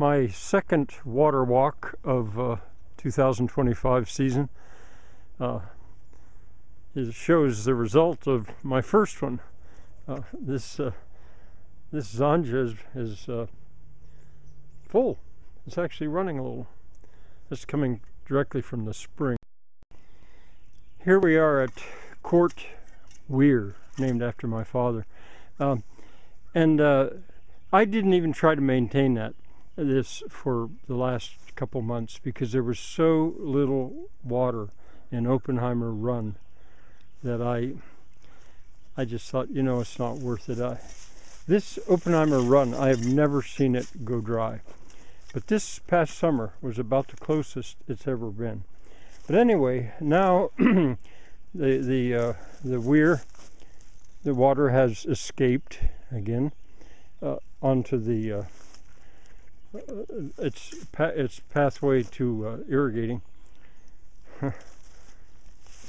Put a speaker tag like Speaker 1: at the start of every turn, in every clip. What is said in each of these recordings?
Speaker 1: My second water walk of 2025 season. It shows the result of my first one. This Zanja is full. It's actually running a little. It's coming directly from the spring. Here we are at Court Weir, named after my father. I didn't even try to maintain this for the last couple months because there was so little water in Oppenheimer Run that I just thought, you know, it's not worth it. This Oppenheimer Run, I have never seen it go dry. But this past summer was about the closest it's ever been. But anyway, now the weir, the water has escaped again onto the its pathway to irrigating.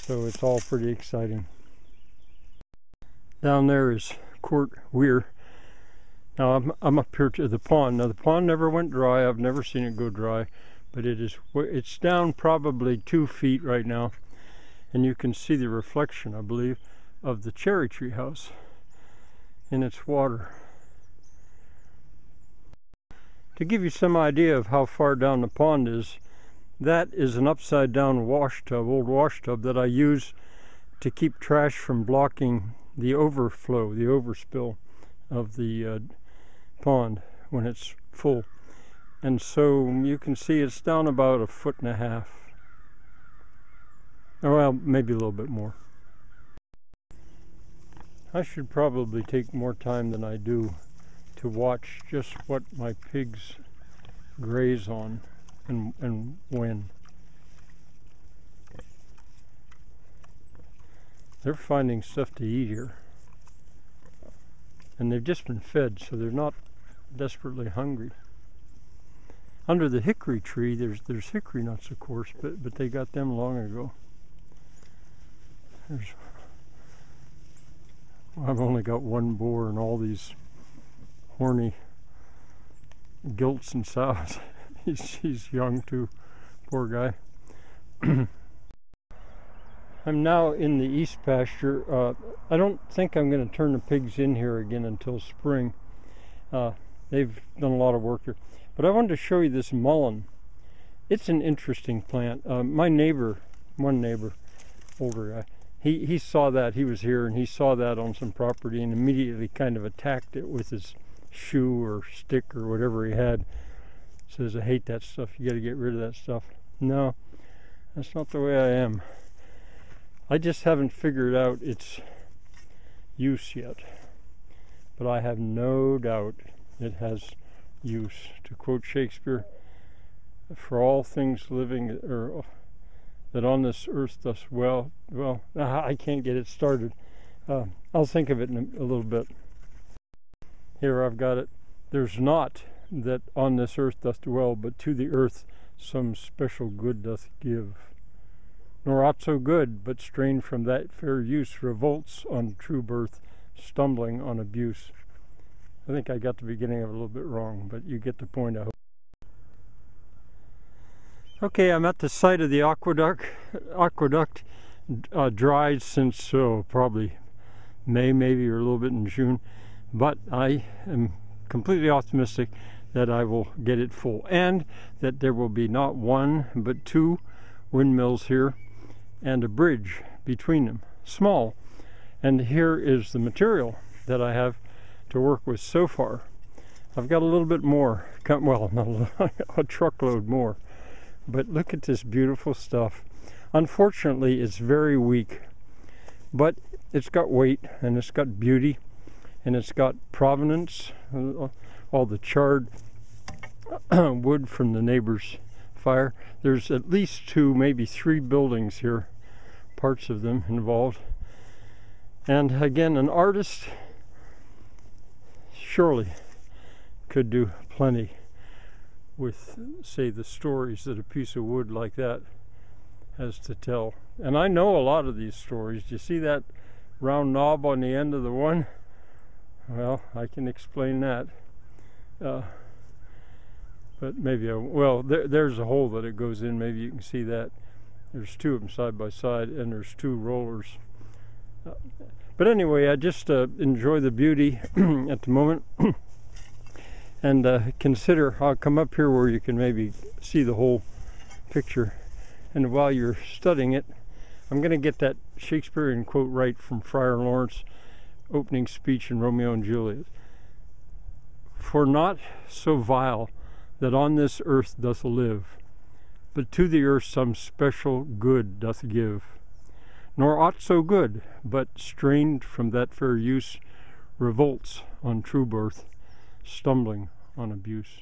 Speaker 1: So it's all pretty exciting. Down there is Court Weir. Now I'm up here to the pond. Now the pond never went dry. I've never seen it go dry, but it's down probably 2 feet right now, and you can see the reflection, I believe, of the cherry tree house in its water. To give you some idea of how far down the pond is, that is an upside down wash tub, old wash tub that I use to keep trash from blocking the overflow, the overspill of the pond when it's full. And so you can see it's down about 1.5 feet. Or well, maybe a little bit more. I should probably take more time than I do to watch just what my pigs graze on and when. They're finding stuff to eat here. And they've just been fed, so they're not desperately hungry. Under the hickory tree, there's hickory nuts, of course, but they got them long ago. I've only got one boar and all these horny gilts and sows. He's young too, poor guy. I'm now in the east pasture. I don't think I'm going to turn the pigs in here again until spring. They've done a lot of work here. But I wanted to show you this mullein. It's an interesting plant. My neighbor, one neighbor, older guy, he saw that. He was here and he saw that on some property and immediately kind of attacked it with his shoe or stick or whatever he had. Says, I hate that stuff. You got to get rid of that stuff. No, that's not the way I am. I just haven't figured out its use yet. But I have no doubt it has use. To quote Shakespeare, for all things living, or that on this earth does well, I can't get it started. I'll think of it in a little bit. Here I've got it. There's not that on this earth doth dwell, but to the earth some special good doth give. Nor aught so good, but strained from that fair use, revolts on true birth, stumbling on abuse. I think I got the beginning of it a little bit wrong, but you get the point, I hope. Okay, I'm at the site of the aqueduct. Aqueduct dried since probably May, maybe, or a little bit in June. But I am completely optimistic that I will get it full, and that there will be not one, but 2 windmills here, and a bridge between them, small. And here is the material that I have to work with so far. I've got a little bit more, well, not a little, a truckload more. But look at this beautiful stuff. Unfortunately, it's very weak, but it's got weight and it's got beauty and it's got provenance. All the charred wood from the neighbor's fire. There's at least 2, maybe 3 buildings here, parts of them involved. And again, an artist surely could do plenty with, say, the stories that a piece of wood like that has to tell. And I know a lot of these stories. Do you see that round knob on the end of the one? Well, I can explain that. but maybe well, there's a hole that it goes in. Maybe you can see that. There's two of them side by side, and there's two rollers. But anyway, I just enjoy the beauty at the moment, and consider, I'll come up here where you can maybe see the whole picture, and while you're studying it, I'm going to get that Shakespearean quote right from Friar Lawrence opening speech in Romeo and Juliet. For not so vile that on this earth doth live, but to the earth some special good doth give, nor aught so good, but strained from that fair use, revolts on true birth, stumbling on abuse.